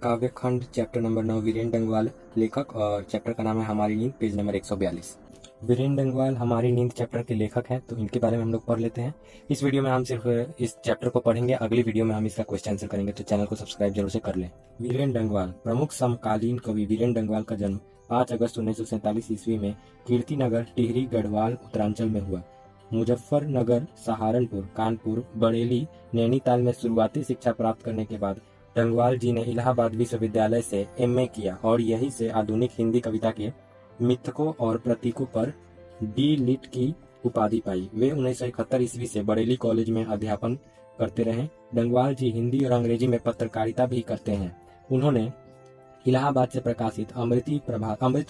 काव्यखंड chapter number 9 Virendra Dangwal लेखक और chapter का नाम है हमारी नींद, पेज नंबर 142। वीरेंद्र डंगवाल हमारी नींद चैप्टर के लेखक हैं, तो इनके बारे में हम लोग पढ़ लेते हैं। इस वीडियो में हम सिर्फ इस चैप्टर को पढ़ेंगे, अगली वीडियो में हम इसका क्वेश्चन आंसर करेंगे, तो चैनल को सब्सक्राइब जरूर से कर लें। वीरेंद्र डंगवाल। प्रमुख समकालीन कवि वीरेंद्र डंगवाल का जन्म 5 अगस्त 1947 ईस्वी में कीर्तिनगर टिहरी गढ़वाल उत्तरांचल में हुआ। मुजफ्फरनगर, सहारनपुर, कानपुर, बरेली, नैनीताल में शुरुआती शिक्षा प्राप्त करने के बाद डंगवाल जी ने इलाहाबाद विश्वविद्यालय से एमए किया और यहीं से आधुनिक हिंदी कविता के मिथकों और प्रतीकों पर डी लिट की उपाधि पाई। वे 1971 ईस्वी से बरेली कॉलेज में अध्यापन करते रहे। डंगवाल जी हिंदी और अंग्रेजी में पत्रकारिता भी करते हैं। उन्होंने इलाहाबाद से प्रकाशित अमृत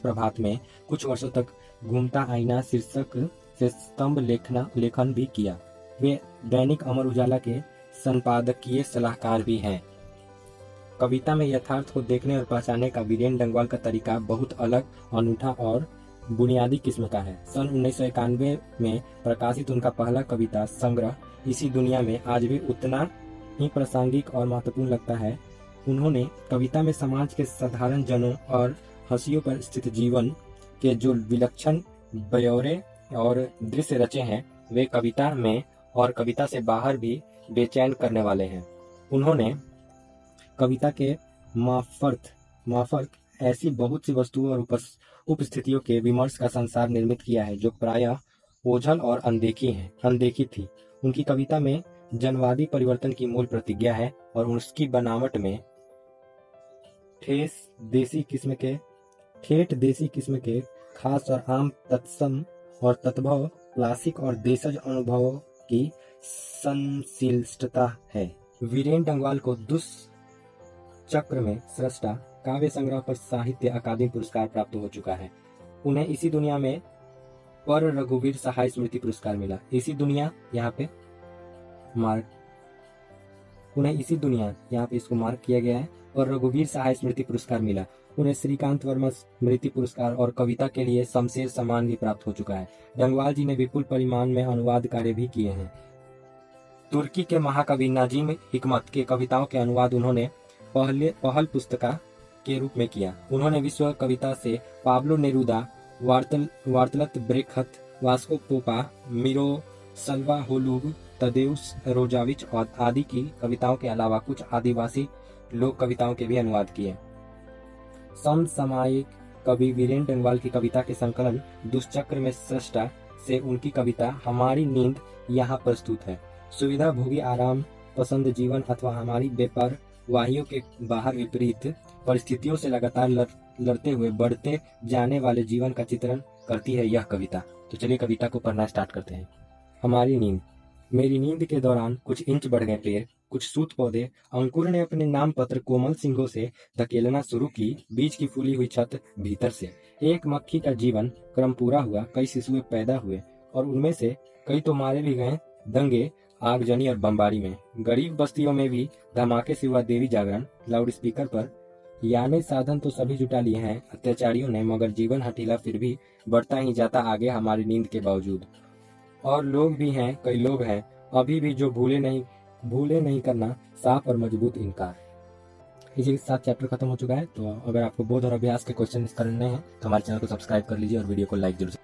प्रभात में कुछ वर्षों तक घूमता आईना शीर्षक से स्तंभ लेखन भी किया। वे दैनिक अमर उजाला के संपादकीय सलाहकार भी हैं। कविता में यथार्थ को देखने और पहचानने का वीरेंद्र डंगवाल का तरीका बहुत अलग, अनूठा और बुनियादी किस्म का है। सन 1991 में प्रकाशित उनका पहला कविता संग्रह इसी दुनिया में आज भी उतना ही प्रासंगिक और महत्वपूर्ण लगता है। उन्होंने कविता में समाज के साधारण जनों और हंसियों पर स्थित जीवन के जो विलक्षण ब्यौरे और दृश्य रचे हैं, वे कविता में और कविता से बाहर भी बेचैन करने वाले हैं। उन्होंने कविता के माफर्क ऐसी बहुत सी वस्तुओं और उपस्थितियों के विमर्श का संसार निर्मित किया है जो प्रायः ओझल और अनदेखी थी। उनकी कविता में जनवादी परिवर्तन की मूल प्रतिज्ञा है और उसकी बनावट में ठेठ देसी किस्म के खास और आम तत्सम और तत्भव क्लासिक और देशज अनुभवों की संश्लिष्टता है। वीरेंद्र डंगवाल को दुष्चक्र में सृष्टा काव्य संग्रह पर साहित्य अकादमी पुरस्कार प्राप्त हो चुका है। उन्हें इसी दुनिया में पर रघुवीर सहाय स्मृति पुरस्कार मिला। इसी दुनिया यहाँ पे इसको मार्क किया गया है और रघुवीर सहाय स्मृति पुरस्कार मिला। उन्हें श्रीकांत वर्मा स्मृति पुरस्कार और कविता के लिए शमशेर सम्मान भी प्राप्त हो चुका है। डंगवाल जी ने विपुल परिमाण में अनुवाद कार्य भी किए हैं। तुर्की के महाकवि नजीम हिकमत के कविताओं के अनुवाद उन्होंने पहल पुस्तिका के रूप में किया। उन्होंने विश्व कविता से पाब्लो नेरुदा, वार्तलत ब्रेखत, वास्को पोपा, मिरोस्लावा होलुब, तदेउस रोजाविच और आदि की कविताओं के अलावा कुछ आदिवासी लोक कविताओं के भी अनुवाद किए। समसामयिक कवि वीरेंद्र डंगवाल की कविता के संकलन दुष्चक्र में सृष्टा से उनकी कविता हमारी नींद यहाँ प्रस्तुत है। सुविधा भोगी आराम पसंद जीवन अथवा हमारी बेपरवाहियों के बाहर विपरीत परिस्थितियों से लगातार लड़ते हुए बढ़ते जाने वाले जीवन का चित्रण करती है यह कविता। तो चलिए कविता को पढ़ना स्टार्ट करते हैं। हमारी नींद। मेरी नींद के दौरान कुछ इंच बढ़ गए पेड़, कुछ सूत पौधे। अंकुर ने अपने नाम पत्र कोमल सिंगों से धकेलना शुरू की। बीज की फूली हुई छत भीतर से एक मक्खी का जीवन क्रम पूरा हुआ। कई शिशुएं पैदा हुए और उनमें से कई तो मारे भी गए दंगे, आगजनी और बमबारी में। गरीब बस्तियों में भी धमाके से हुआ देवी जागरण। लाउड स्पीकर पर यानी साधन तो सभी जुटा लिए हैं अत्याचारियों ने, मगर जीवन हठीला फिर भी बढ़ता ही जाता आगे हमारी नींद के बावजूद। और लोग भी हैं, कई लोग हैं अभी भी जो भूले नहीं करना साफ और मजबूत इनकार। इसी के साथ चैप्टर खत्म हो चुका है। तो अगर आपको बोध और अभ्यास के क्वेश्चन करने हैं तो हमारे चैनल को सब्सक्राइब कर लीजिए और वीडियो को लाइक जरूर से